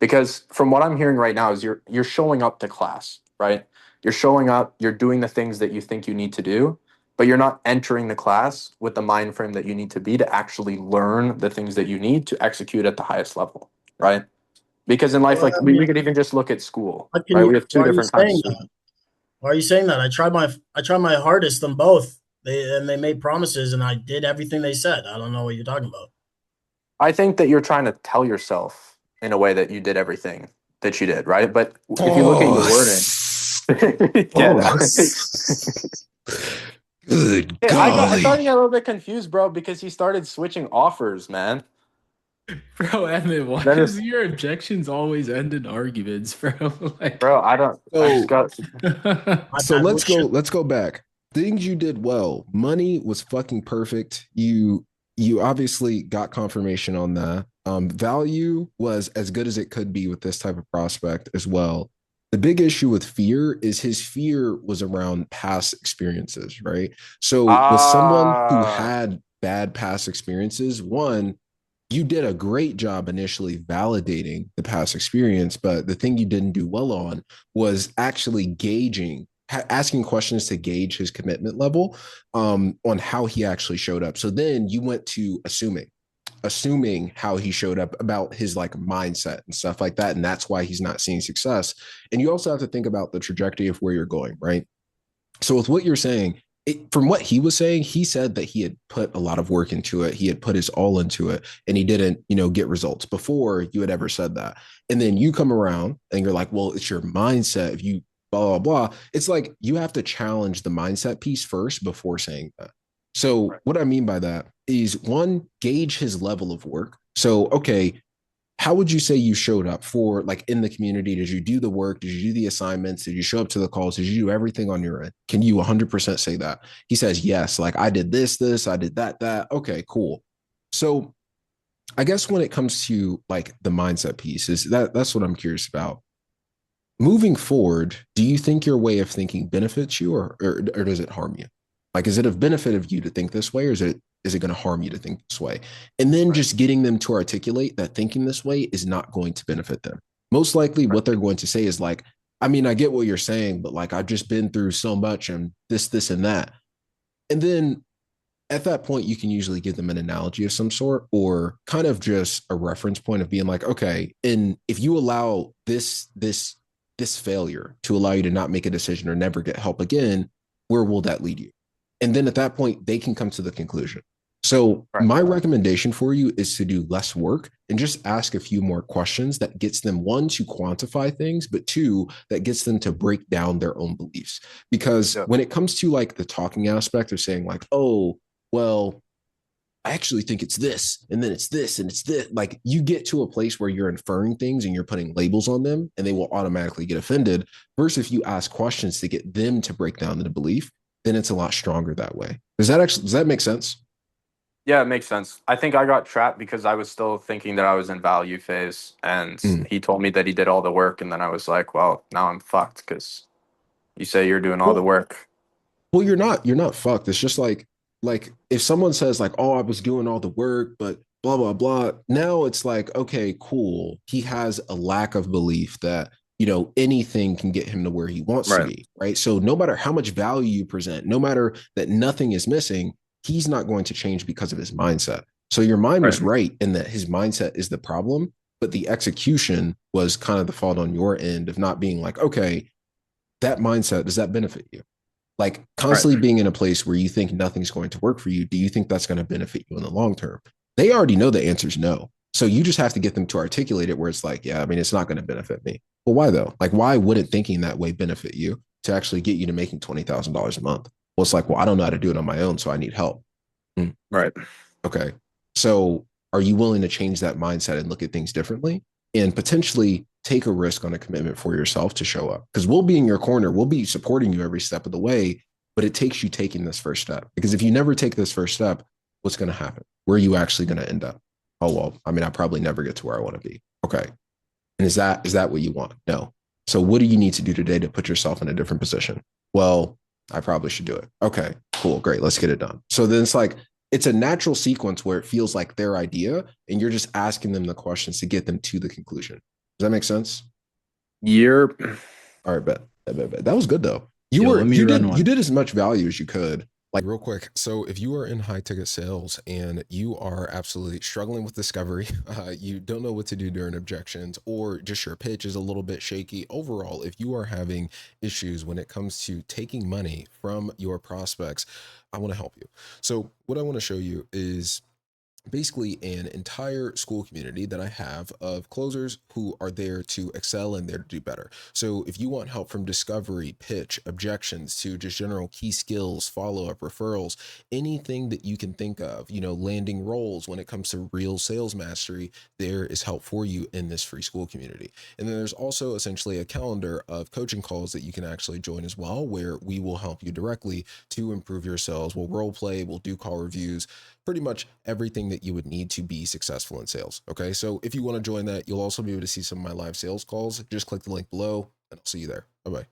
Because from what I'm hearing right now is you're showing up to class, right? You're showing up, you're doing the things that you think you need to do, but you're not entering the class with the mind frame that you need to be to actually learn the things that you need to execute at the highest level, right? Because in life, Well, like I we mean, could even just look at school, what can right? you? We have two Why are you different kinds of saying school. that? Why are you saying that? I tried my hardest on both. They made promises, and I did everything they said. I don't know what you're talking about. I think that you're trying to tell yourself in a way that you did everything that you did, right? But if you look at your wording, Pause. yeah. Pause. Good Yeah, I started to golly. get a little bit confused, bro, because he started switching offers, man. Bro, Evan, why That does is, your objections always end in arguments, bro? Like, bro, I don't, I just So got, My so bad. let's What go, should let's go back. Things you did well. Money was fucking perfect. You obviously got confirmation on that. Value was as good as it could be with this type of prospect as well. The big issue with fear is his fear was around past experiences, right? So with someone who ah, had bad past experiences, one, you did a great job initially validating the past experience, but the thing you didn't do well on was actually gauging, asking questions to gauge his commitment level on how he actually showed up. So then you went to assuming how he showed up about his like mindset and stuff like that. And that's why he's not seeing success. And you also have to think about the trajectory of where you're going, right? So with what you're saying, from what he was saying, he said that he had put a lot of work into it. He had put his all into it, and he didn't, get results before you had ever said that. And then you come around and you're like, well, it's your mindset. If you blah, blah, blah, it's like you have to challenge the mindset piece first before saying that. So right. what I mean by that is one, gauge his level of work. So, okay, how would you say you showed up for like in the community? Did you do the work? Did you do the assignments? Did you show up to the calls? Did you do everything on your end? Can you 100% say that? He says, yes, like I did this, I did that. Okay, cool. So I guess when it comes to like the mindset piece, is that's what I'm curious about. Moving forward, do you think your way of thinking benefits you or does it harm you? Like, is it of benefit of you to think this way, or is it going to harm you to think this way? And then Right. just getting them to articulate that thinking this way is not going to benefit them. Most likely, Right. what they're going to say is like, I mean, I get what you're saying, but like, I've just been through so much and this, and that. And then at that point, you can usually give them an analogy of some sort or kind of just a reference point of being like, okay, and if you allow this failure to allow you to not make a decision or never get help again, where will that lead you? And then at that point, they can come to the conclusion. So Right. my recommendation for you is to do less work and just ask a few more questions that gets them one to quantify things, but two that gets them to break down their own beliefs. Because Yeah. when it comes to like the talking aspect of saying like, oh, well, I actually think it's this, and then it's this, and it's this. Like you get to a place where you're inferring things and you're putting labels on them, and they will automatically get offended. Versus if you ask questions to get them to break down the belief, then it's a lot stronger that way. Does that make sense? Yeah, it makes sense. I think I got trapped because I was still thinking that I was in value phase, and Mm. he told me that he did all the work, and then I was like, well, now I'm fucked because you say you're doing all the Well, work. well, you're not fucked. It's just like if someone says like, "Oh, I was doing all the work, but blah blah blah." Now it's like, okay, cool. He has a lack of belief that anything can get him to where he wants to Right. be, right? So no matter how much value you present, no matter that nothing is missing, he's not going to change because of his mindset. So your mind was Right. right in that his mindset is the problem, but the execution was kind of the fault on your end of not being like, okay, that mindset, does that benefit you? Like Right. constantly being in a place where you think nothing's going to work for you, do you think that's going to benefit you in the long term? They already know the answer is no. So you just have to get them to articulate it where it's like, yeah, I mean, it's not going to benefit me. Well, why though? Like, why wouldn't thinking that way benefit you to actually get you to making $20,000 a month? Well, it's like, well, I don't know how to do it on my own, so I need help. Mm, Right. okay. So are you willing to change that mindset and look at things differently and potentially take a risk on a commitment for yourself to show up? Because we'll be in your corner, we'll be supporting you every step of the way, but it takes you taking this first step. Because if you never take this first step, what's going to happen? Where are you actually going to end up? Oh, well, I mean, I probably never get to where I want to be. Okay. And is that what you want? No. So what do you need to do today to put yourself in a different position? Well, I probably should do it. Okay, cool, great, let's get it done. So then it's like it's a natural sequence where it feels like their idea, and you're just asking them the questions to get them to the conclusion. Does that make sense? Year. All right, bet. That was good though. Let me run You one. did as much value as you could. Like real quick. So if you are in high ticket sales and you are absolutely struggling with discovery, you don't know what to do during objections, or just your pitch is a little bit shaky overall, if you are having issues when it comes to taking money from your prospects, I want to help you. So what I want to show you is basically an entire school community that I have of closers who are there to excel and there to do better. So if you want help from discovery, pitch, objections to just general key skills, follow-up, referrals, anything that you can think of, landing roles when it comes to real sales mastery, there is help for you in this free school community. And then there's also essentially a calendar of coaching calls that you can actually join as well, where we will help you directly to improve your sales. We'll role play, we'll do call reviews, pretty much everything that you would need to be successful in sales. Okay. So if you want to join that, you'll also be able to see some of my live sales calls. Just click the link below and I'll see you there. Bye-bye.